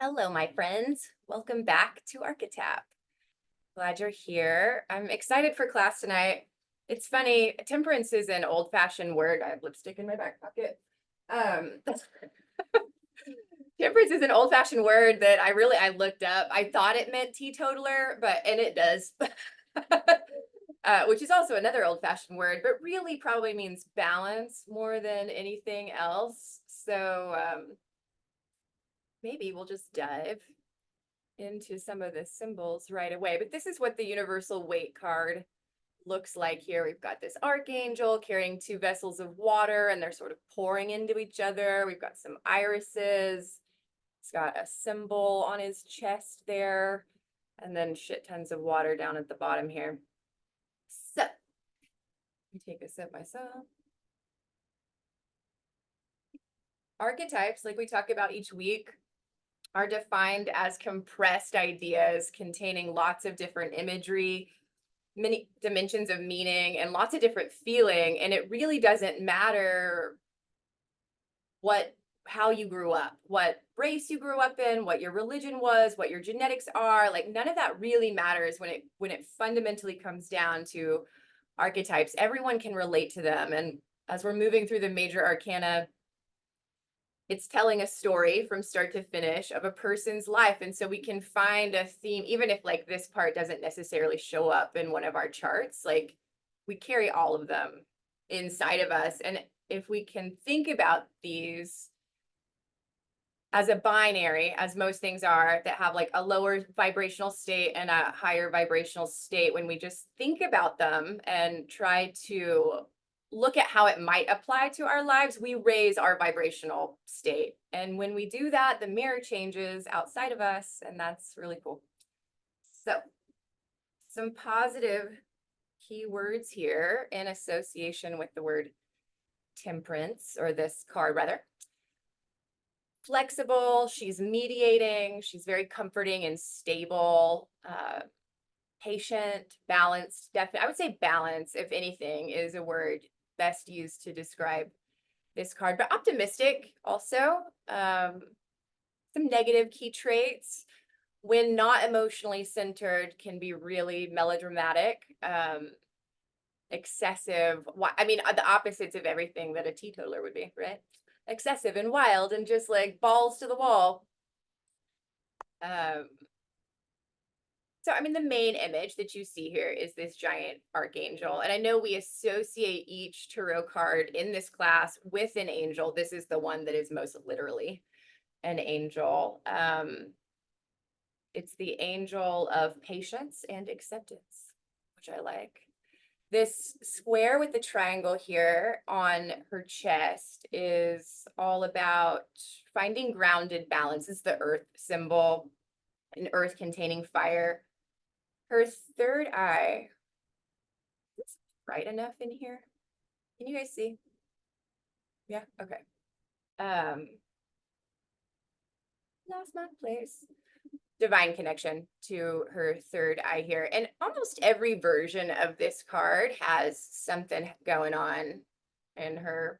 Hello, my friends. Welcome back to ArcheTAP. Glad you're here. I'm excited for class tonight. It's funny, temperance is an old-fashioned word. I have lipstick in my back pocket. Um, temperance is an old-fashioned word that I looked up. I thought it meant teetotaler, and it does. Which is also another old-fashioned word, but really probably means balance more than anything else. So maybe we'll just dive into some of the symbols right away. But this is what the universal weight card looks like here. We've got this archangel carrying two vessels of water, and they're sort of pouring into each other. We've got some irises. He's got a symbol on his chest there, and then shit tons of water down at the bottom here. So, let me take a sip myself. Archetypes, like we talk about each week, are defined as compressed ideas containing lots of different imagery, many dimensions of meaning, and lots of different feeling. And it really doesn't matter how you grew up, what race you grew up in, what your religion was, what your genetics are. Like none of that really matters when it fundamentally comes down to archetypes. Everyone can relate to them. And as we're moving through the major arcana, it's telling a story from start to finish of a person's life. And so we can find a theme, even if like this part doesn't necessarily show up in one of our charts, like we carry all of them inside of us. And if we can think about these as a binary, as most things are, that have like a lower vibrational state and a higher vibrational state, when we just think about them and try to look at how it might apply to our lives, we raise our vibrational state. And when we do that, the mirror changes outside of us, and that's really cool. So, some positive keywords here in association with the word temperance, or this card rather. Flexible, she's mediating, she's very comforting and stable, patient, balanced. Definitely, I would say balance, if anything, is a word best used to describe this card, but optimistic also. Some negative key traits. When not emotionally centered, can be really melodramatic, excessive. I mean, the opposites of everything that a teetotaler would be, right? Excessive and wild and just like balls to the wall. So, I mean, the main image that you see here is this giant archangel. And I know we associate each tarot card in this class with an angel. This is the one that is most literally an angel. It's the angel of patience and acceptance, which I like. This square with the triangle here on her chest is all about finding grounded balance. It's the earth symbol, an earth containing fire. Her third eye, is this bright enough in here? Can you guys see? Yeah, okay. Lost my place. Divine connection to her third eye here. And almost every version of this card has something going on in her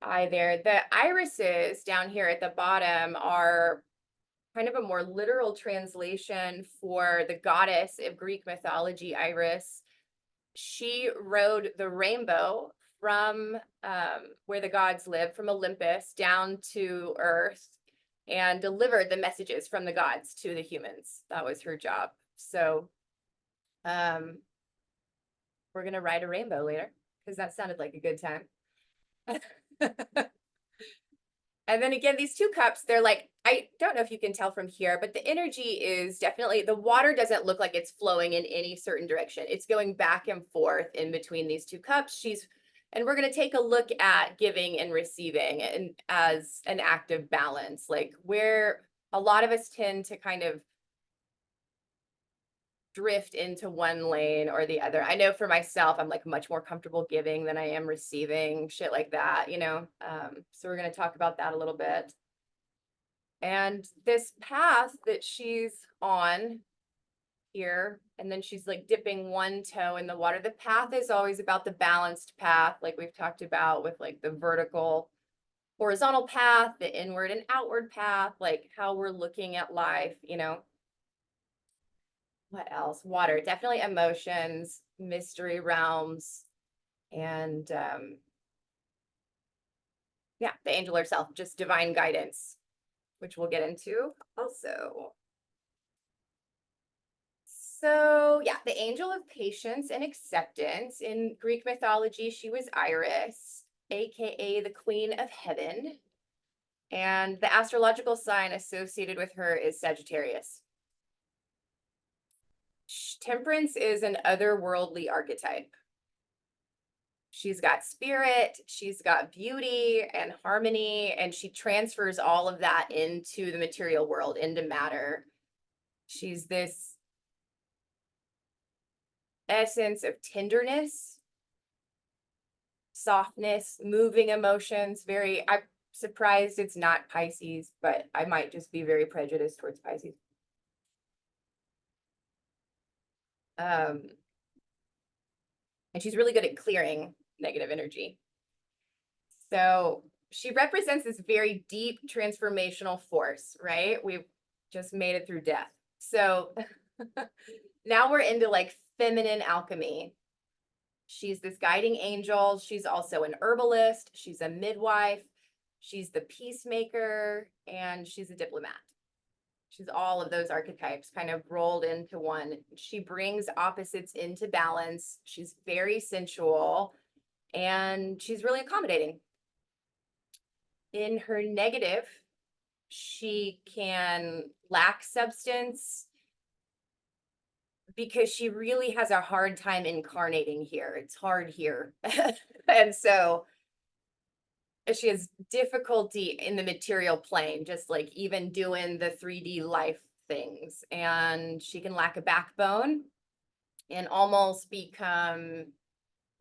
eye there. The irises down here at the bottom are kind of a more literal translation for the goddess of Greek mythology, Iris. She rode the rainbow from where the gods live, from Olympus down to Earth, and delivered the messages from the gods to the humans. That was her job. So we're going to ride a rainbow later because that sounded like a good time. And then again, these two cups, they're like, I don't know if you can tell from here, but the energy is definitely, the water doesn't look like it's flowing in any certain direction. It's going back and forth in between these two cups. And we're going to take a look at giving and receiving and as an act of balance, like where a lot of us tend to kind of drift into one lane or the other. I know for myself, I'm like much more comfortable giving than I am receiving, shit like that, you know? So we're going to talk about that a little bit. And this path that she's on here, and then she's like dipping one toe in the water. The path is always about the balanced path, like we've talked about with like the vertical horizontal path, the inward and outward path, like how we're looking at life, you know. What else? Water, definitely emotions, mystery realms, and yeah, the angel herself, just divine guidance, which we'll get into also. So yeah, the angel of patience and acceptance. In Greek mythology, she was Iris, aka the Queen of Heaven. And the astrological sign associated with her is Sagittarius. Temperance is an otherworldly archetype. She's got spirit, she's got beauty and harmony, and she transfers all of that into the material world, into matter. She's this essence of tenderness, softness, moving emotions. I'm surprised it's not Pisces, but I might just be very prejudiced towards Pisces. And she's really good at clearing negative energy. So she represents this very deep transformational force, right? We've just made it through death. So now we're into like feminine alchemy. She's this guiding angel. She's also an herbalist. She's a midwife. She's the peacemaker, and she's a diplomat. She's all of those archetypes kind of rolled into one. She brings opposites into balance. She's very sensual, and she's really accommodating. In her negative, she can lack substance because she really has a hard time incarnating here. It's hard here. And so she has difficulty in the material plane, just like even doing the 3D life things. And she can lack a backbone and almost become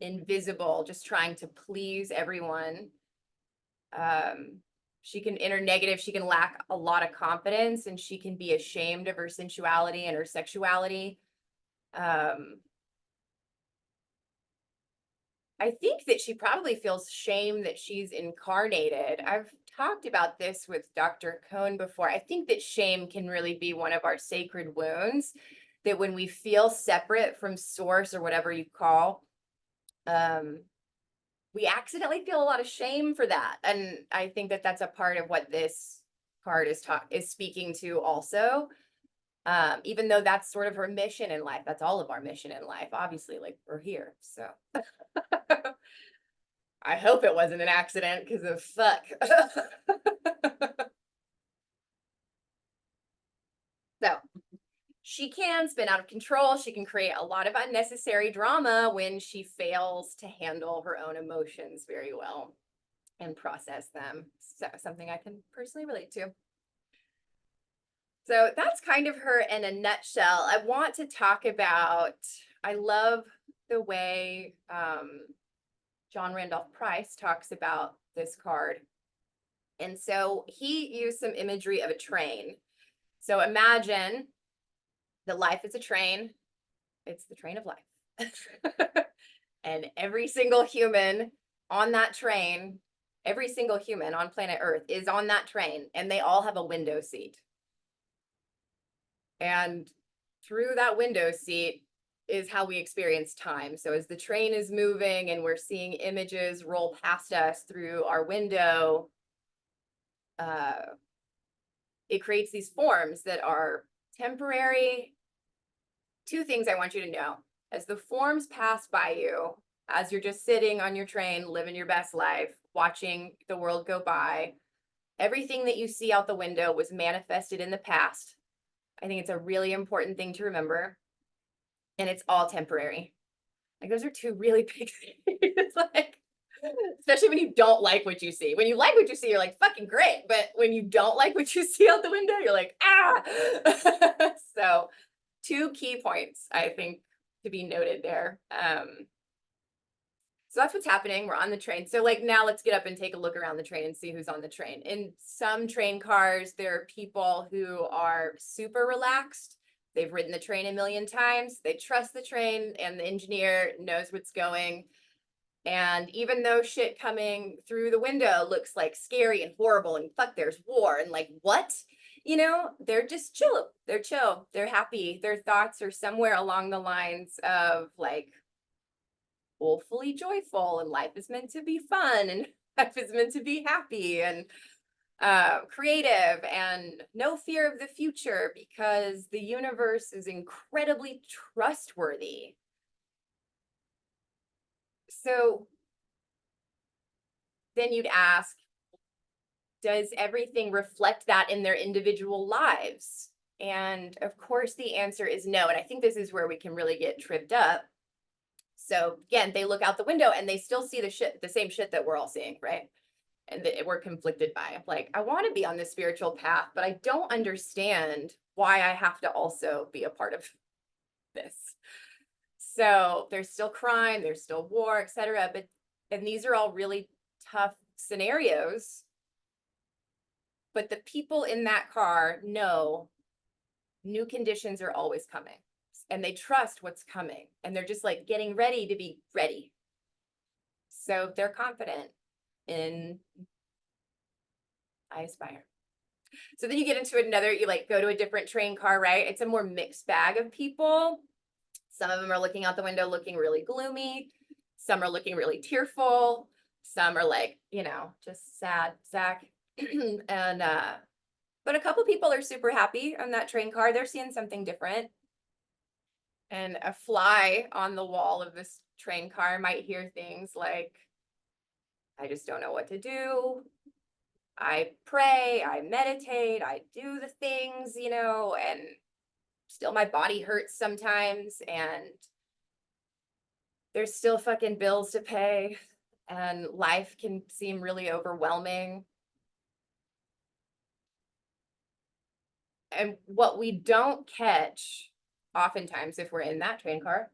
invisible, just trying to please everyone. She can, in her negative, she can lack a lot of confidence, and she can be ashamed of her sensuality and her sexuality. I think that she probably feels shame that she's incarnated. I've talked about this with Dr. Cohn before. I think that shame can really be one of our sacred wounds, that when we feel separate from source or whatever you call, we accidentally feel a lot of shame for that. And I think that that's a part of what this card is speaking to also. Even though that's sort of her mission in life, that's all of our mission in life. Obviously, like, we're here, so. I hope it wasn't an accident, because of fuck. So she can spin out of control. She can create a lot of unnecessary drama when she fails to handle her own emotions very well and process them. So something I can personally relate to. So that's kind of her in a nutshell. I want to talk about, I love the way John Randolph Price talks about this card. And so he used some imagery of a train. So imagine that life is a train. It's the train of life. And every single human on that train, every single human on planet Earth is on that train, and they all have a window seat. And through that window seat is how we experience time. So as the train is moving and we're seeing images roll past us through our window, it creates these forms that are temporary. Two things I want you to know. As the forms pass by you, as you're just sitting on your train, living your best life, watching the world go by, everything that you see out the window was manifested in the past. I think it's a really important thing to remember. And it's all temporary. Like, those are two really big things. It's like, especially when you don't like what you see. When you like what you see, you're like, fucking great. But when you don't like what you see out the window, you're like, ah. So two key points, I think, to be noted there. So that's what's happening. We're on the train. So like, now let's get up and take a look around the train and see who's on the train. In some train cars, there are people who are super relaxed. They've ridden the train a million times. They trust the train, and the engineer knows what's going. And even though shit coming through the window looks like scary and horrible and fuck, there's war and like, what? You know, they're just chill. They're chill. They're happy. Their thoughts are somewhere along the lines of like woefully joyful and life is meant to be fun and life is meant to be happy and creative and no fear of the future because the universe is incredibly trustworthy. So then you'd ask, does everything reflect that in their individual lives? And of course, the answer is no. And I think this is where we can really get tripped up. So again, they look out the window and they still see the same shit that we're all seeing, right? And that we're conflicted by. Like, I want to be on this spiritual path, but I don't understand why I have to also be a part of this. So there's still crime, there's still war, etc. And these are all really tough scenarios. But the people in that car know new conditions are always coming and they trust what's coming and they're just like getting ready to be ready. So they're confident in I aspire. So then you get into another, you like go to a different train car, right? It's a more mixed bag of people. Some of them are looking out the window looking really gloomy. Some are looking really tearful. Some are like, you know, just sad, Zach. And but a couple people are super happy on that train car. They're seeing something different. And a fly on the wall of this train car might hear things like, I just don't know what to do. I pray, I meditate, I do the things, you know, and still my body hurts sometimes. And there's still fucking bills to pay. And life can seem really overwhelming. And what we don't catch, oftentimes, if we're in that train car,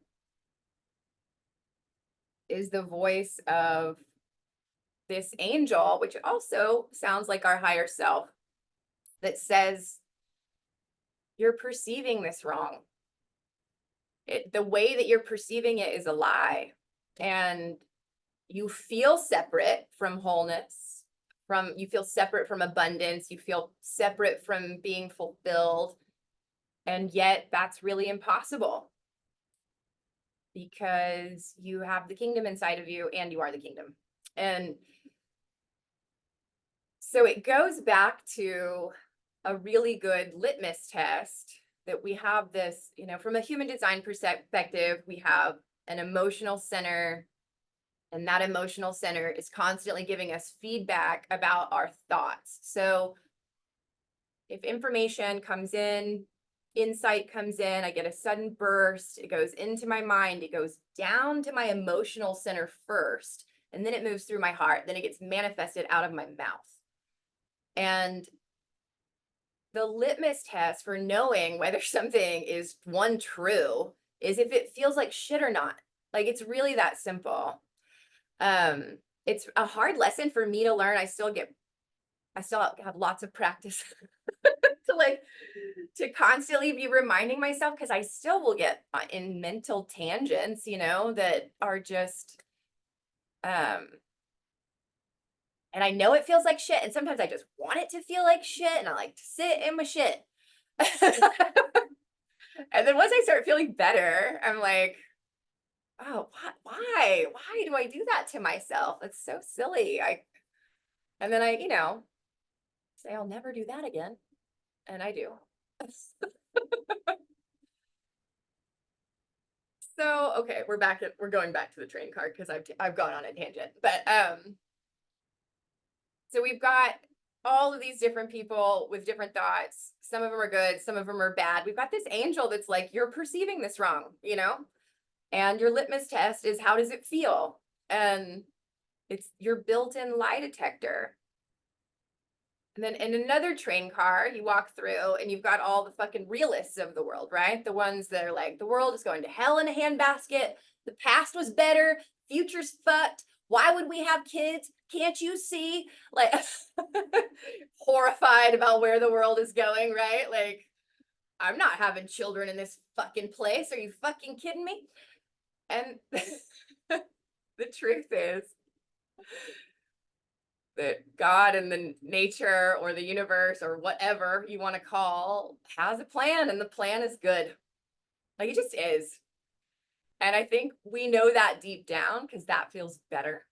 is the voice of this angel, which also sounds like our higher self, that says, you're perceiving this wrong. The way that you're perceiving it is a lie. And you feel separate from wholeness, you feel separate from abundance, you feel separate from being fulfilled. And yet that's really impossible because you have the kingdom inside of you and you are the kingdom. And so it goes back to a really good litmus test that we have this, you know, from a human design perspective, we have an emotional center, and that emotional center is constantly giving us feedback about our thoughts. So if information comes in, insight comes in, I get a sudden burst, it goes into my mind, it goes down to my emotional center first, and then it moves through my heart, then it gets manifested out of my mouth. And the litmus test for knowing whether something is one true is if it feels like shit or not. Like, it's really that simple. It's a hard lesson for me to learn. I still have lots of practice to constantly be reminding myself, because I still will get in mental tangents, you know, that are just and I know it feels like shit, and sometimes I just want it to feel like shit, and I like to sit in my shit. And then once I start feeling better, I'm like, oh, why do I do that to myself? It's so silly. And then I, you know, say I'll never do that again, and I do. So okay, we're going back to the train car because I've gone on a tangent. But so we've got all of these different people with different thoughts. Some of them are good, some of them are bad. We've got this angel that's like, you're perceiving this wrong, you know? And your litmus test is, how does it feel? And it's your built-in lie detector. And then in another train car, you walk through and you've got all the fucking realists of the world, right? The ones that are like, the world is going to hell in a handbasket. The past was better. Future's fucked. Why would we have kids? Can't you see? Like, horrified about where the world is going, right? Like, I'm not having children in this fucking place. Are you fucking kidding me? And The truth is that God and the nature or the universe or whatever you want to call has a plan, and the plan is good. Like, it just is. And I think we know that deep down because that feels better.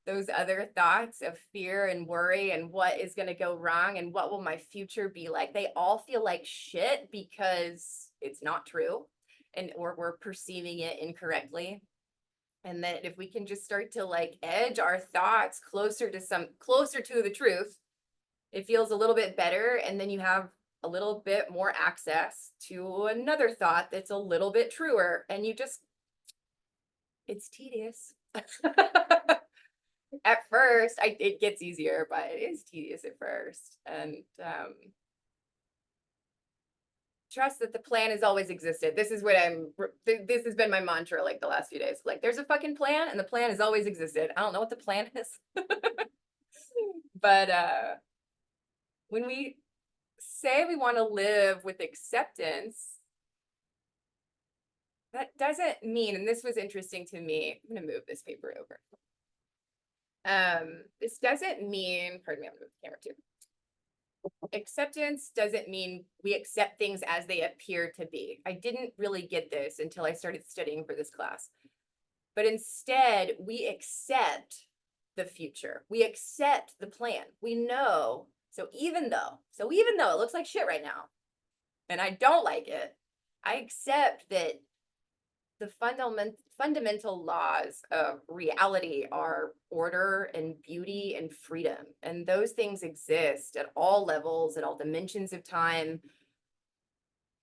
Those other thoughts of fear and worry and what is going to go wrong and what will my future be like, they all feel like shit because it's not true, and or we're perceiving it incorrectly. And that if we can just start to like edge our thoughts closer to the truth, it feels a little bit better, and then you have a little bit more access to another thought that's a little bit truer, and you just, it's tedious. At first, it gets easier, but it is tedious at first. And trust that the plan has always existed. This is what this has been my mantra like the last few days. Like, there's a fucking plan, and the plan has always existed. I don't know what the plan is. But when we say we want to live with acceptance, that doesn't mean, and this was interesting to me. I'm going to move this paper over. This doesn't mean, pardon me, I'm gonna move the camera too. Acceptance doesn't mean we accept things as they appear to be. I didn't really get this until I started studying for this class. But instead, we accept the future. We accept the plan. We know. So even though it looks like shit right now, and I don't like it, I accept that the fundamental laws of reality are order and beauty and freedom. And those things exist at all levels, at all dimensions of time,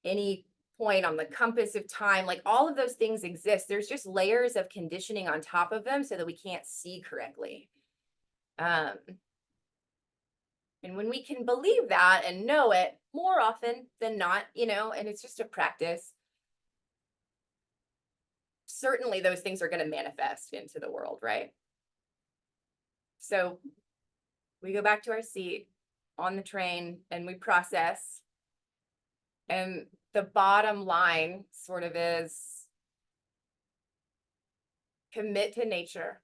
any point on the compass of time, like all of those things exist. There's just layers of conditioning on top of them so that we can't see correctly. And when we can believe that and know it more often than not, and it's just a practice, certainly those things are going to manifest into the world, right? So we go back to our seat on the train and we process. And the bottom line sort of is commit to nature.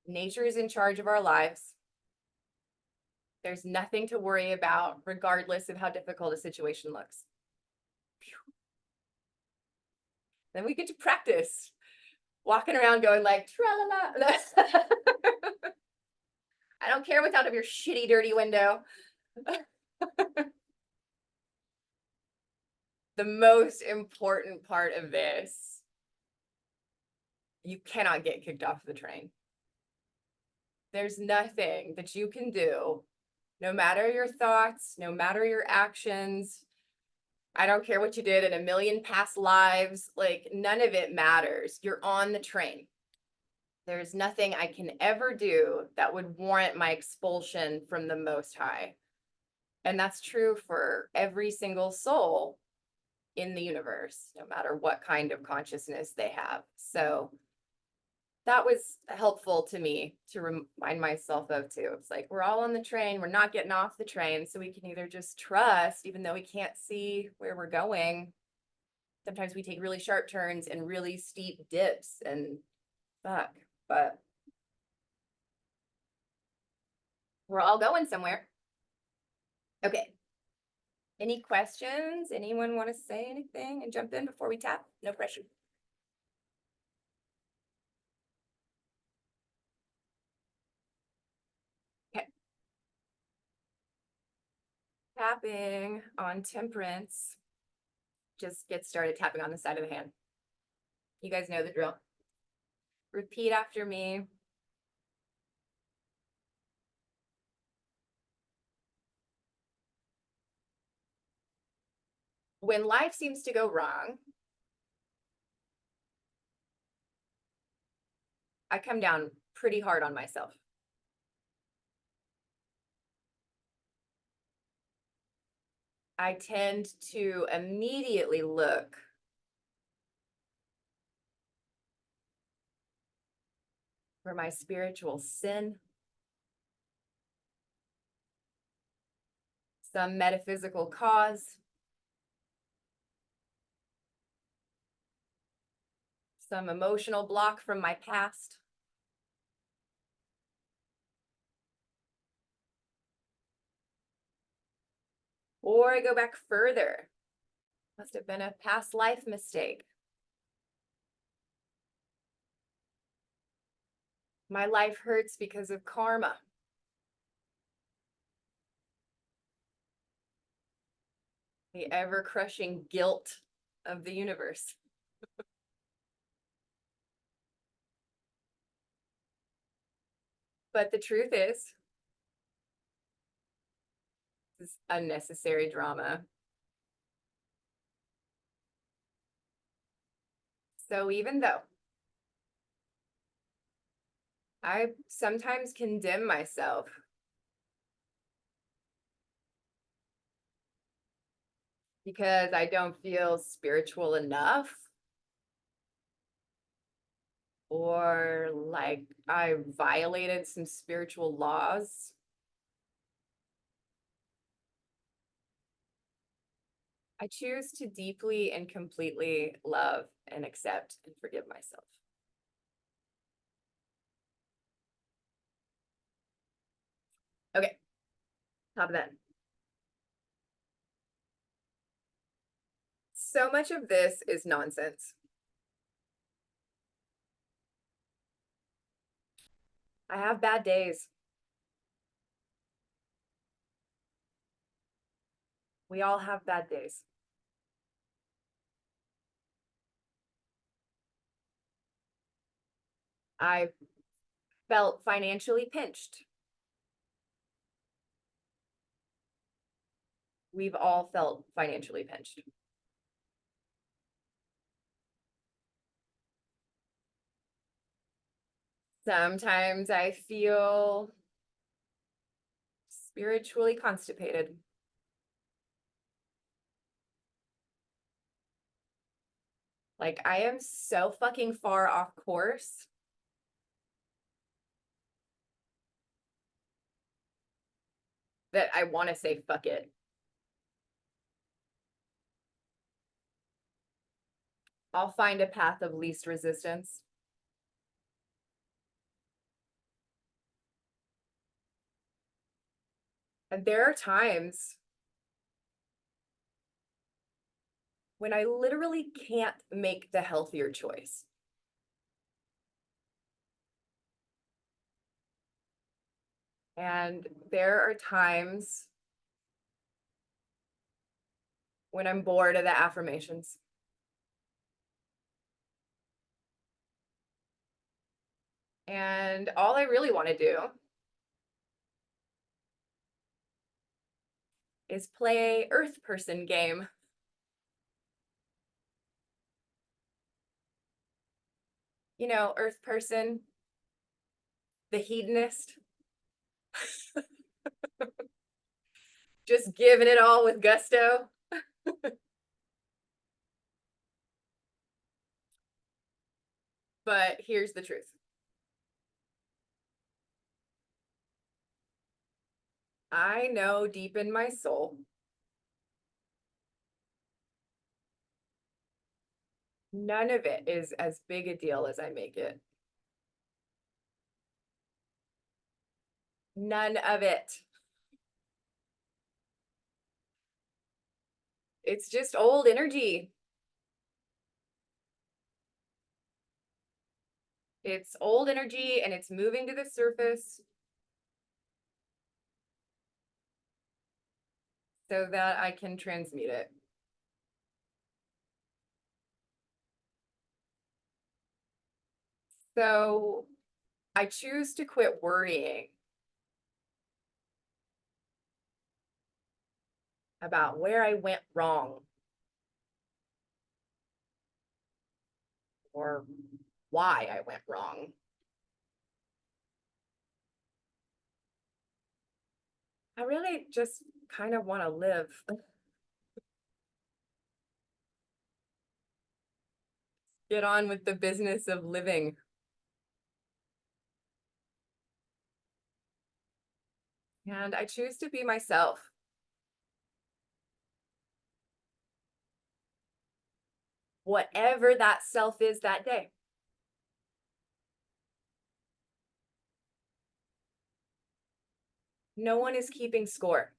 Nature is in charge of our lives. There's nothing to worry about, regardless of how difficult a situation looks. Then we get to practice walking around going like, tra-la-la. I don't care what's out of your shitty, dirty window. The most important part of this, you cannot get kicked off the train. There's nothing that you can do, no matter your thoughts, no matter your actions. I don't care what you did in a million past lives, like none of it matters. You're on the train. There's nothing I can ever do that would warrant my expulsion from the Most High. And that's true for every single soul in the universe, no matter what kind of consciousness they have. So that was helpful to me to remind myself of too. It's like, we're all on the train. We're not getting off the train. So we can either just trust, even though we can't see where we're going. Sometimes we take really sharp turns and really steep dips and fuck, but we're all going somewhere. Okay. Any questions? Anyone want to say anything and jump in before we tap? No pressure. Okay. Tapping on temperance. Just get started tapping on the side of the hand. You guys know the drill. Repeat after me. When life seems to go wrong, I come down pretty hard on myself. I tend to immediately look for my spiritual sin, some metaphysical cause, some emotional block from my past. Or I go back further. Must have been a past life mistake. My life hurts because of karma. The ever-crushing guilt of the universe. But the truth is, this is unnecessary drama. So even though I sometimes condemn myself because I don't feel spiritual enough, or like I violated some spiritual laws, I choose to deeply and completely love and accept and forgive myself. Okay, top of that. So much of this is nonsense. I have bad days. We all have bad days. I felt financially pinched. We've all felt financially pinched. Sometimes I feel spiritually constipated. Like I am so fucking far off course that I want to say fuck it. I'll find a path of least resistance. And there are times when I literally can't make the healthier choice. And there are times when I'm bored of the affirmations. And all I really want to do is play Earth Person game. You know, Earth Person, the hedonist, just giving it all with gusto. But here's the truth. I know deep in my soul, none of it is as big a deal as I make it. None of it. It's just old energy. It's old energy and it's moving to the surface so that I can transmute it. So I choose to quit worrying about where I went wrong or why I went wrong. I really just kind of want to live. Get on with the business of living. And I choose to be myself. Whatever that self is that day. No one is keeping score.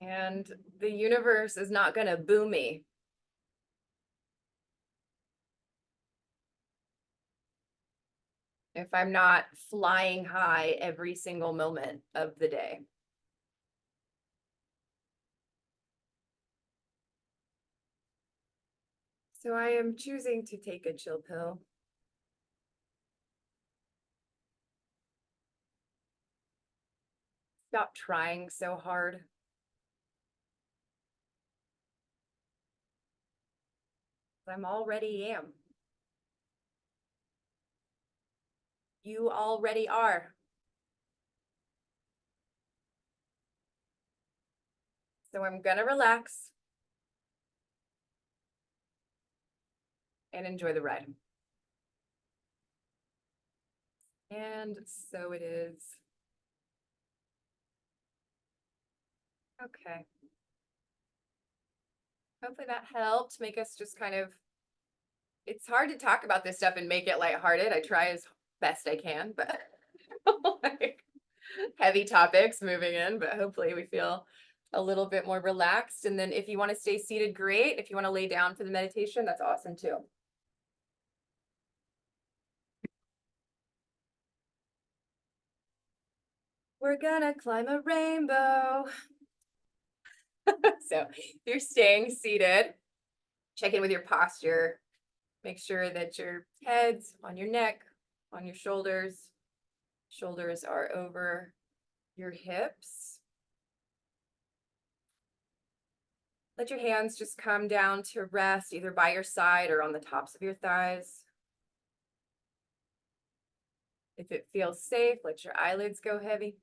And the universe is not going to boo me. If I'm not flying high every single moment of the day. So I am choosing to take a chill pill. Stop trying so hard. I'm already am. You already are. So I'm gonna relax and enjoy the ride. And so it is. Okay. Hopefully that helped make us just kind of, it's hard to talk about this stuff and make it lighthearted. I try as best I can, but like heavy topics moving in, but hopefully we feel a little bit more relaxed. And then if you want to stay seated, great. If you want to lay down for the meditation, that's awesome too. We're gonna climb a rainbow. So if you're staying seated, check in with your posture. Make sure that your head's on your neck, on your shoulders. Shoulders are over your hips. Let your hands just come down to rest either by your side or on the tops of your thighs. If it feels safe, let your eyelids go heavy.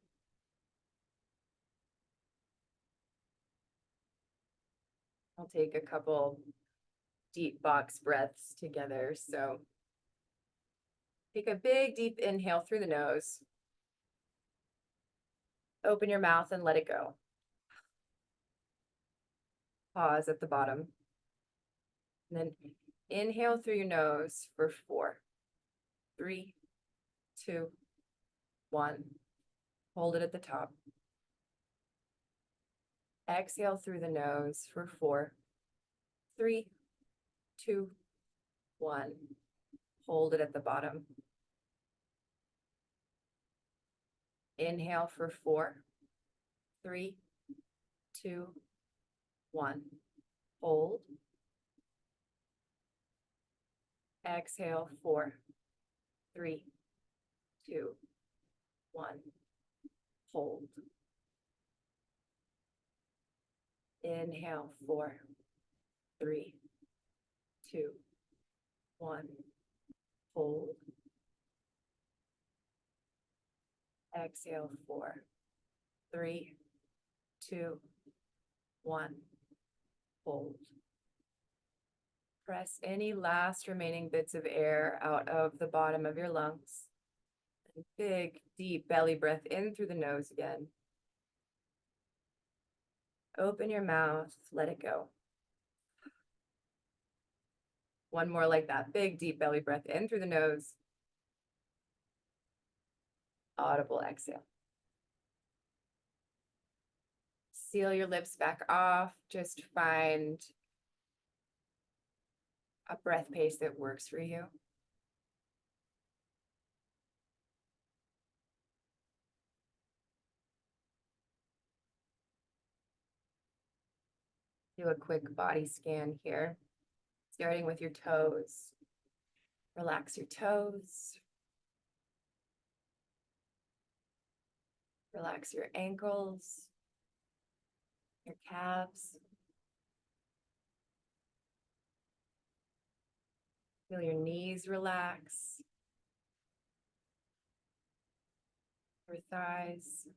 I'll take a couple deep box breaths together. So take a big, deep inhale through the nose. Open your mouth and let it go. Pause at the bottom. And then inhale through your nose for 4, 3, 2, 1. Hold it at the top. Exhale through the nose for 4, 3, 2, 1. Hold it at the bottom. Inhale for 4, 3, 2, 1. Hold. Exhale 4, 3, 2, 1. Hold. Inhale 4, 3, 2, 1. Hold. Exhale 4, 3, 2, 1. Hold. Press any last remaining bits of air out of the bottom of your lungs. And big, deep belly breath in through the nose again. Open your mouth, let it go. One more like that. Big, deep belly breath in through the nose. Audible exhale. Seal your lips back off. Just find a breath pace that works for you. Do a quick body scan here, starting with your toes. Relax your toes. Relax your ankles, your calves. Feel your knees relax, your thighs.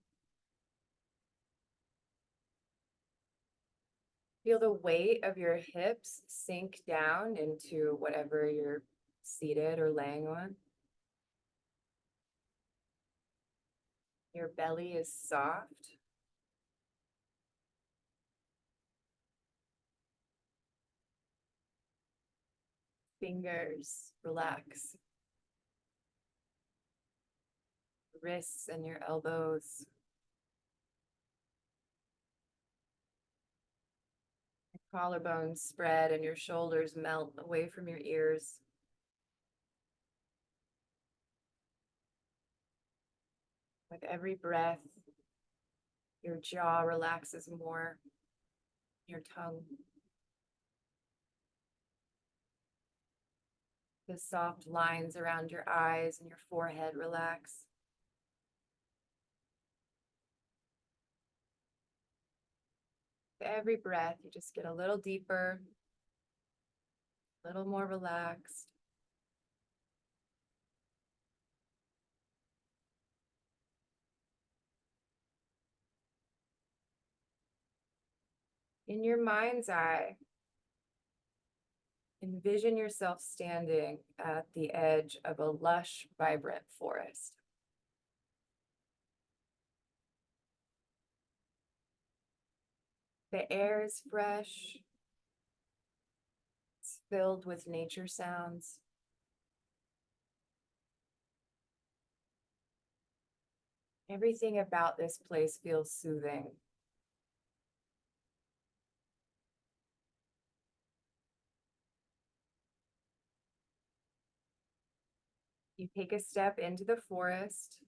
Feel the weight of your hips sink down into whatever you're seated or laying on. Your belly is soft. Fingers relax. wrists and your elbows. Your collarbones spread and your shoulders melt away from your ears. With every breath, your jaw relaxes more, your tongue. The soft lines around your eyes and your forehead relax. With every breath, you just get a little deeper, a little more relaxed. In your mind's eye, envision yourself standing at the edge of a lush, vibrant forest. The air is fresh. It's filled with nature sounds. Everything about this place feels soothing. You take a step into the forest,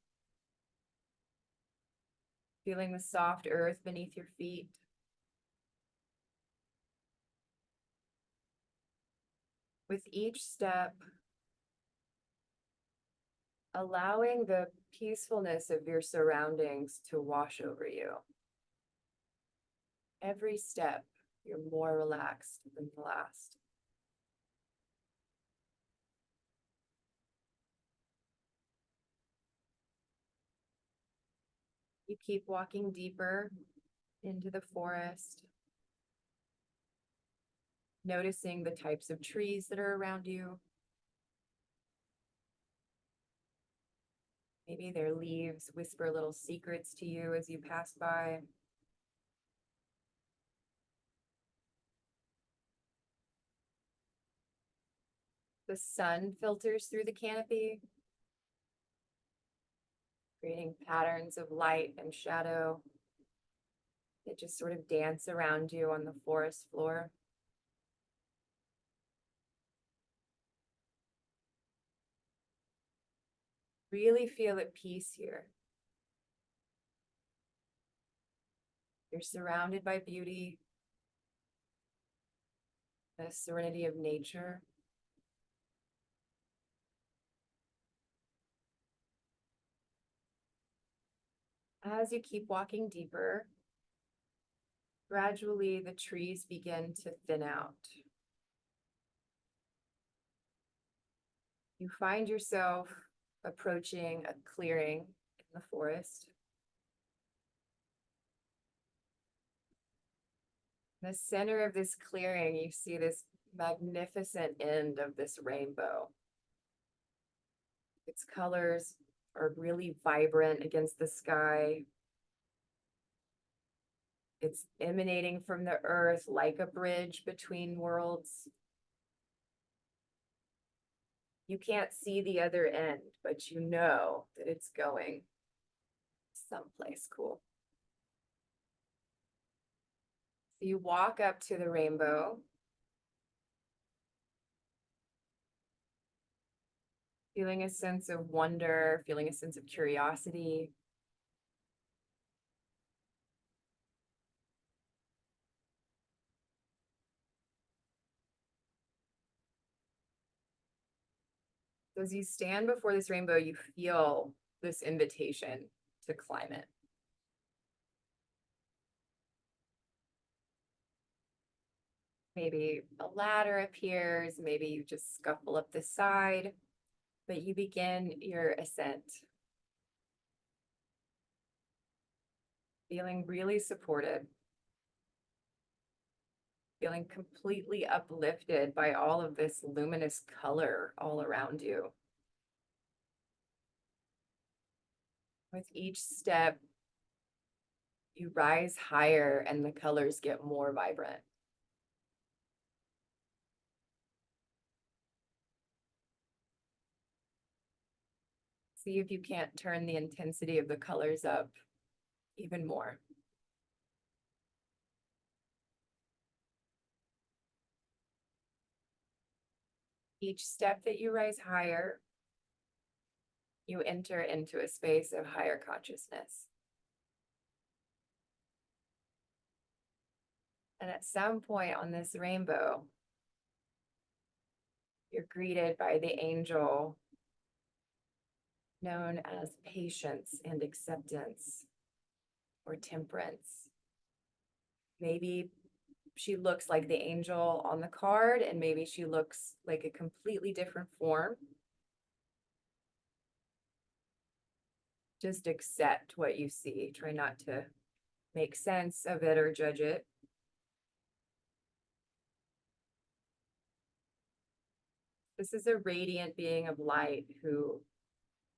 feeling the soft earth beneath your feet. With each step, allowing the peacefulness of your surroundings to wash over you. Every step, you're more relaxed than the last. You keep walking deeper into the forest, noticing the types of trees that are around you. Maybe their leaves whisper little secrets to you as you pass by. The sun filters through the canopy, creating patterns of light and shadow that just sort of dance around you on the forest floor. Really feel at peace here. You're surrounded by beauty, the serenity of nature. As you keep walking deeper, gradually the trees begin to thin out. You find yourself approaching a clearing in the forest. In the center of this clearing, you see this magnificent end of this rainbow. Its colors are really vibrant against the sky. It's emanating from the earth like a bridge between worlds. You can't see the other end, but you know that it's going someplace cool. So you walk up to the rainbow, feeling a sense of wonder, feeling a sense of curiosity. So as you stand before this rainbow, you feel this invitation to climb it. Maybe a ladder appears, maybe you just scuffle up the side, but you begin your ascent. Feeling really supported, feeling completely uplifted by all of this luminous color all around you. With each step, you rise higher and the colors get more vibrant. See if you can't turn the intensity of the colors up even more. Each step that you rise higher, you enter into a space of higher consciousness. And at some point on this rainbow, you're greeted by the angel known as patience and acceptance, or temperance. Maybe she looks like the angel on the card, and maybe she looks like a completely different form. Just accept what you see. Try not to make sense of it or judge it. This is a radiant being of light who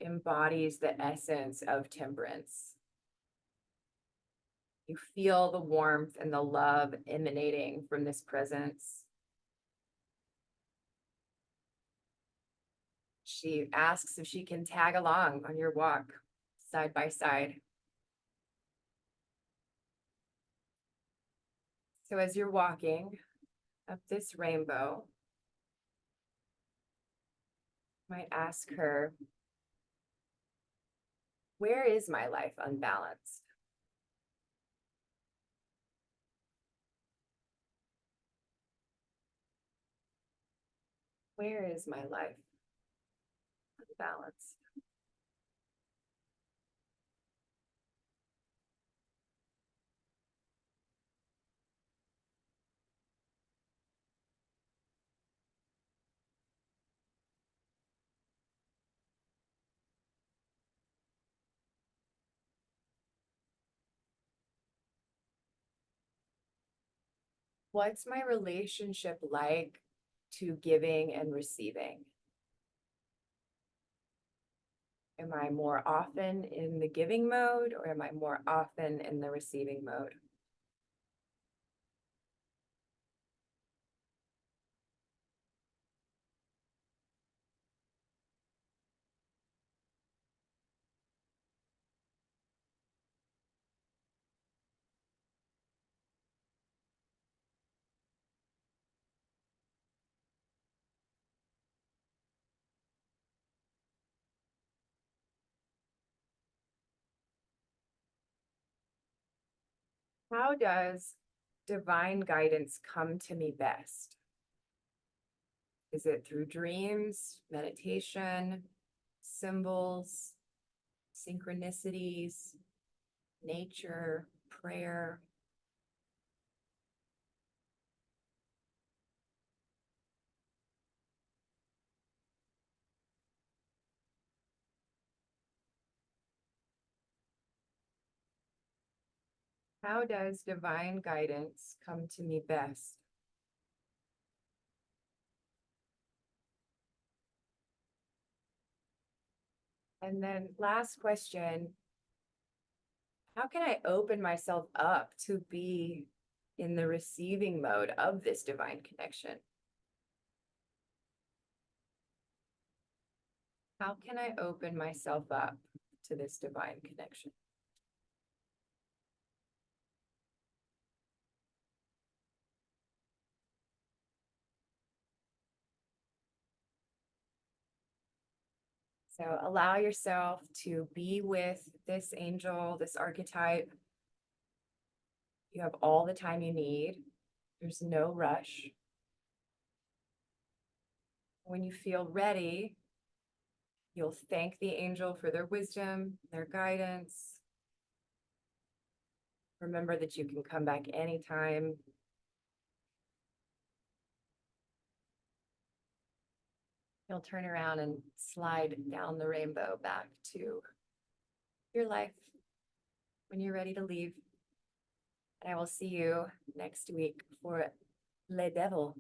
embodies the essence of temperance. You feel the warmth and the love emanating from this presence. She asks if she can tag along on your walk side by side. So as you're walking up this rainbow, you might ask her, where is my life unbalanced? Where is my life unbalanced? What's my relationship like to giving and receiving? Am I more often in the giving mode, or am I more often in the receiving mode? How does divine guidance come to me best? Is it through dreams, meditation, symbols, synchronicities, nature, prayer? How does divine guidance come to me best? And then last question, how can I open myself up to be in the receiving mode of this divine connection? How can I open myself up to this divine connection? So allow yourself to be with this angel, this archetype. You have all the time you need. There's no rush. When you feel ready, you'll thank the angel for their wisdom, their guidance. Remember that you can come back anytime. You'll turn around and slide down the rainbow back to your life when you're ready to leave. And I will see you next week for Le Devil.